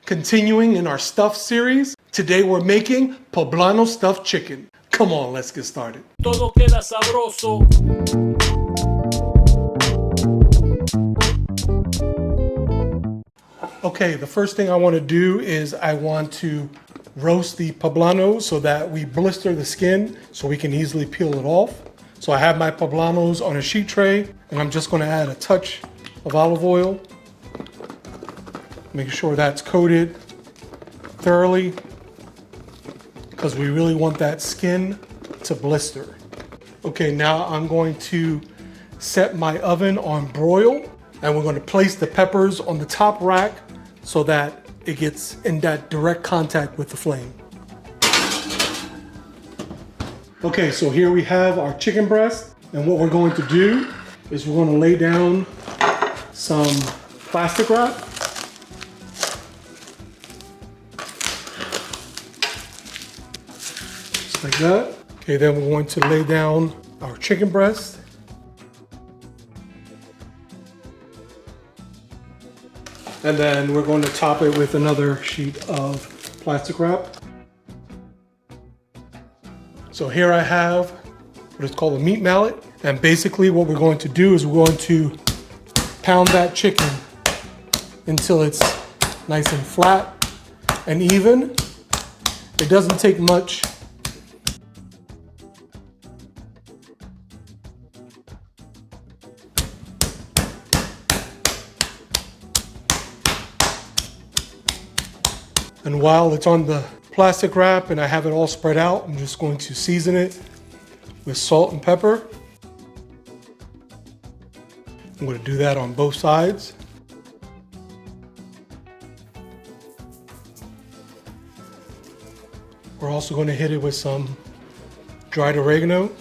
Continuing in our stuffed series, today we're making Poblano Stuffed Chicken. Come on, let's get started. Todo queda sabroso. Okay, the first thing I want to do is I want to roast the poblanos so that we blister the skin so we can easily peel it off. So I have my poblanos on a sheet tray and I'm just going to add a touch of olive oil. Make sure that's coated thoroughly because we really want that skin to blister. Okay, now I'm going to set my oven on broil and we're going to place the peppers on the top rack so that it gets in that direct contact with the flame. Okay, so here we have our chicken breast, and what we're going to do is we're going to lay down some plastic wrap. Just like that. Okay, then we're going to lay down our chicken breast. And then we're going to top it with another sheet of plastic wrap. So here I have what is called a meat mallet. And basically what we're going to do is we're going to pound that chicken until it's nice and flat and even. It doesn't take much. And while it's on the plastic wrap and I have it all spread out, I'm just going to season it with salt and pepper. I'm going to do that on both sides. We're also going to hit it with some dried oregano.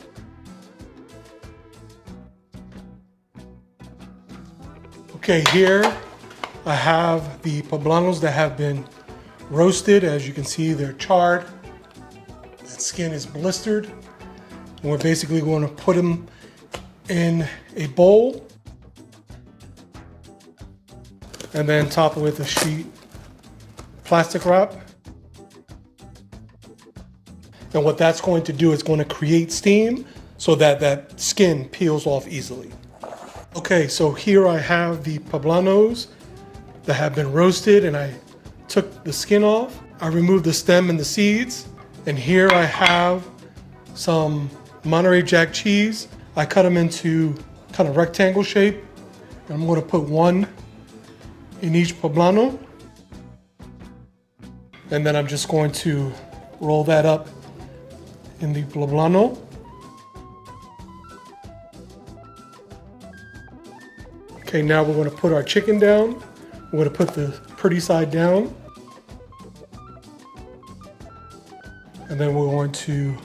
Okay, here I have the poblanos that have been roasted. As you can see, they're charred. That skin is blistered. And we're basically going to put them in a bowl and then top it with a sheet plastic wrap. And what that's going to do is going to create steam so that that skin peels off easily. Okay, so here I have the poblanos that have been roasted and I took the skin off. I removed the stem and the seeds. And here I have some Monterrey Jack cheese. I cut them into kind of rectangle shape. And I'm going to put one in each poblano. And then I'm just going to roll that up in the poblano. Okay, now we're going to put our chicken down. We're going to put the pretty side down. And then we're going to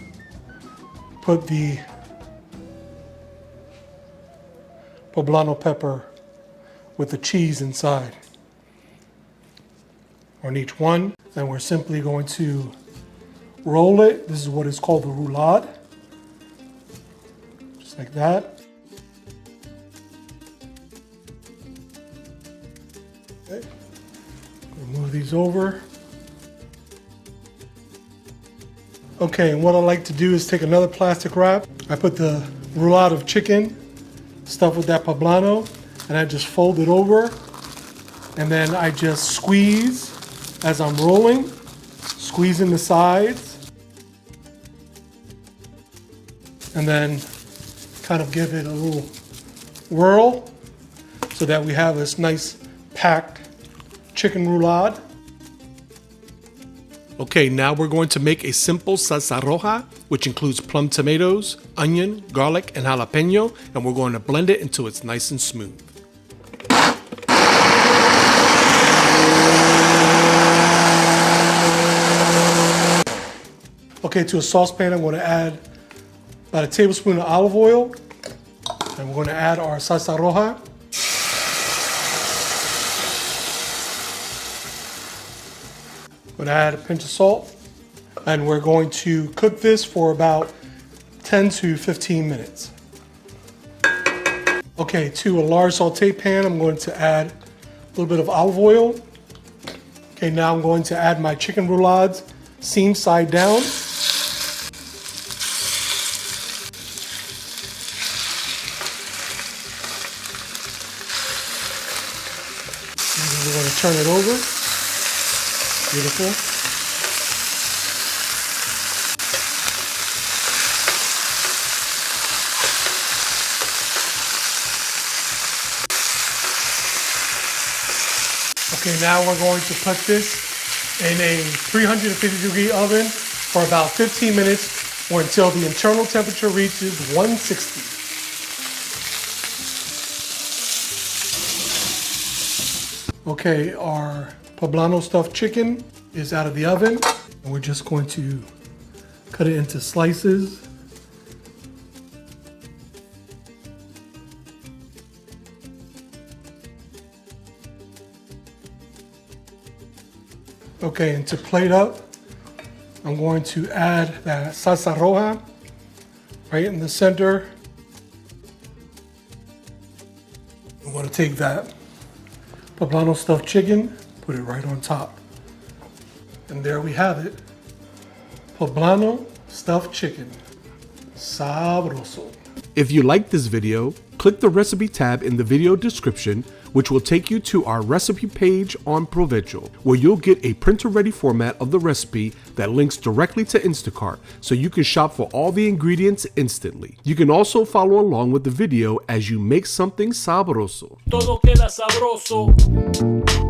put the poblano pepper with the cheese inside on each one. And we're simply going to roll it. This is what is called the roulade. Just like that. Okay. Move these over. Okay, and what I like to do is take another plastic wrap. I put the roulade of chicken stuffed with that poblano, and I just fold it over, and then I just squeeze as I'm rolling, squeezing the sides, and then kind of give it a little whirl so that we have this nice packed chicken roulade. Okay, now we're going to make a simple salsa roja, which includes plum tomatoes, onion, garlic, and jalapeno, and we're going to blend it until it's nice and smooth. Okay, to a saucepan, I'm going to add about a tablespoon of olive oil, and we're going to add our salsa roja. I'm going to add a pinch of salt, and we're going to cook this for about 10 to 15 minutes. Okay, to a large saute pan, I'm going to add a little bit of olive oil. Okay, now I'm going to add my chicken roulades, seam side down. And then we're going to turn it over. Beautiful. Okay, now we're going to put this in a 350-degree oven for about 15 minutes or until the internal temperature reaches 160. Okay, our Poblano stuffed chicken is out of the oven, and we're just going to cut it into slices. Okay, and to plate up, I'm going to add that salsa roja right in the center. I'm going to take that Poblano stuffed chicken, put it right on top. And there we have it. Poblano stuffed chicken. Sabroso. If you like this video, click the recipe tab in the video description, which will take you to our recipe page on Provecho, where you'll get a printer-ready format of the recipe that links directly to Instacart, so you can shop for all the ingredients instantly. You can also follow along with the video as you make something sabroso. Todo queda sabroso.